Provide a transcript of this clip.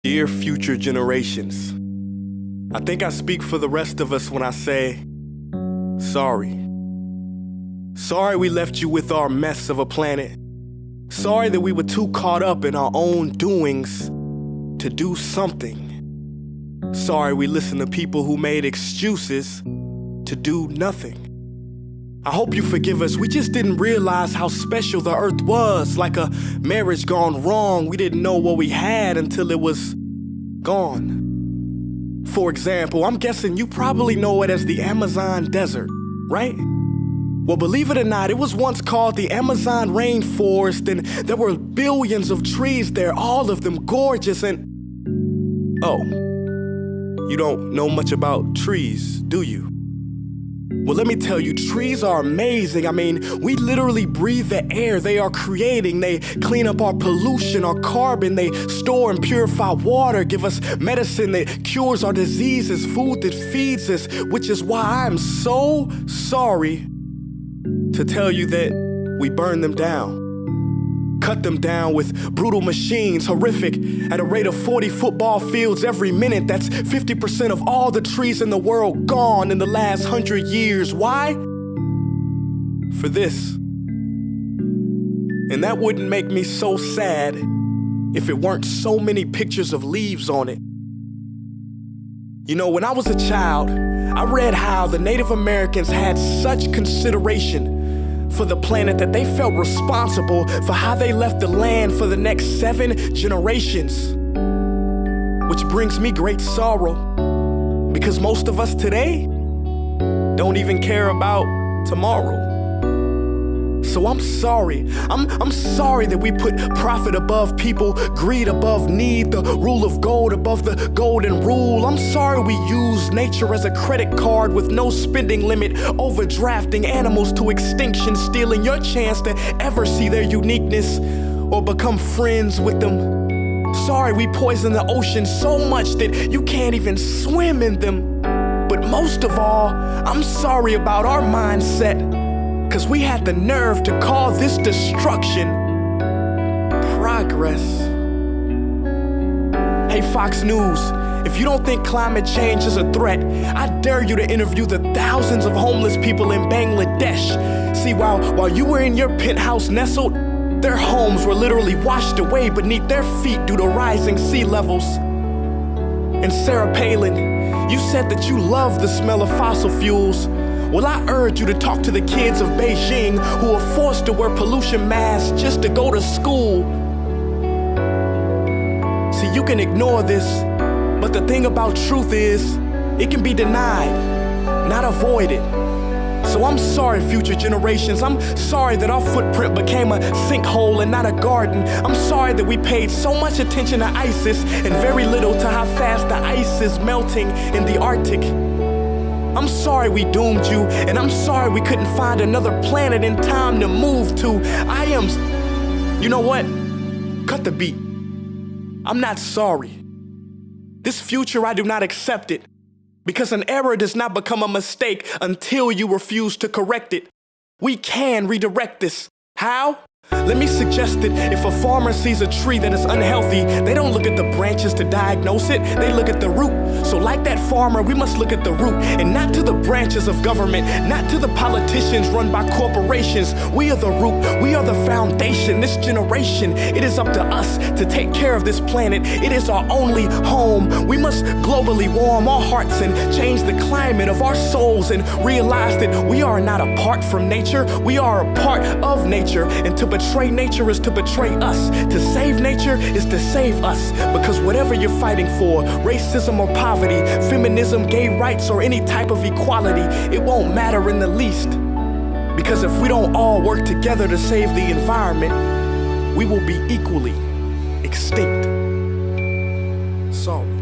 Dear future generations, I think I speak for the rest of us when I say, sorry. Sorry we left you with our mess of a planet. Sorry that we were too caught up in our own doings to do something. Sorry we listened to people who made excuses to do nothing. I hope you forgive us. We just didn't realize how special the earth was. Like a marriage gone wrong, we didn't know what we had until it was gone. For example, I'm guessing you probably know it as the Amazon desert, right? Well, believe it or not, it was once called the Amazon rainforest, and there were billions of trees there, all of them gorgeous. And oh, you don't know much about trees, do you? Well, let me tell you, trees are amazing. I mean, we literally breathe the air they are creating. They clean up our pollution, our carbon. They store and purify water, give us medicine that cures our diseases, food that feeds us, which is why I'm so sorry to tell you that we burn them down. Cut them down with brutal machines, horrific, at a rate of 40 football fields every minute. That's 50% of all the trees in the world gone in the last 100 years. Why? For this. And that wouldn't make me so sad if it weren't so many pictures of leaves on it. You know, when I was a child, I read how the Native Americans had such consideration for the planet that they felt responsible for how they left the land for the next 7 generations. Which brings me great sorrow, because most of us today don't even care about tomorrow. So I'm sorry. I'm sorry that we put profit above people, greed above need, the rule of gold above the golden rule. I'm sorry we use nature as a credit card with no spending limit, overdrafting animals to extinction, stealing your chance to ever see their uniqueness or become friends with them. Sorry we poison the ocean so much that you can't even swim in them. But most of all, I'm sorry about our mindset, 'cause we had the nerve to call this destruction progress. Hey Fox News, if you don't think climate change is a threat, I dare you to interview the thousands of homeless people in Bangladesh. See, while you were in your penthouse nestled, their homes were literally washed away beneath their feet due to rising sea levels. And Sarah Palin, you said that you love the smell of fossil fuels. Well, I urge you to talk to the kids of Beijing who are forced to wear pollution masks just to go to school. See, you can ignore this, but the thing about truth is, it can be denied, not avoided. So I'm sorry, future generations. I'm sorry that our footprint became a sinkhole and not a garden. I'm sorry that we paid so much attention to ISIS and very little to how fast the ice is melting in the Arctic. I'm sorry we doomed you, and I'm sorry we couldn't find another planet in time to move to. You know what? Cut the beat. I'm not sorry. This future, I do not accept it, because an error does not become a mistake until you refuse to correct it. We can redirect this. How? Let me suggest that if a farmer sees a tree that is unhealthy, they don't look at the branches to diagnose it, they look at the root. So like that farmer, we must look at the root and not to the branches of government, not to the politicians run by corporations. We are the root, we are the foundation. This generation, it is up to us to take care of this planet. It is our only home. We must globally warm our hearts and change the climate of our souls and realize that we are not apart from nature, we are a part of nature. And to betray nature is to betray us. To save nature is to save us. Because whatever you're fighting for, racism or poverty, feminism, gay rights, or any type of equality, it won't matter in the least. Because if we don't all work together to save the environment, we will be equally extinct. Sorry.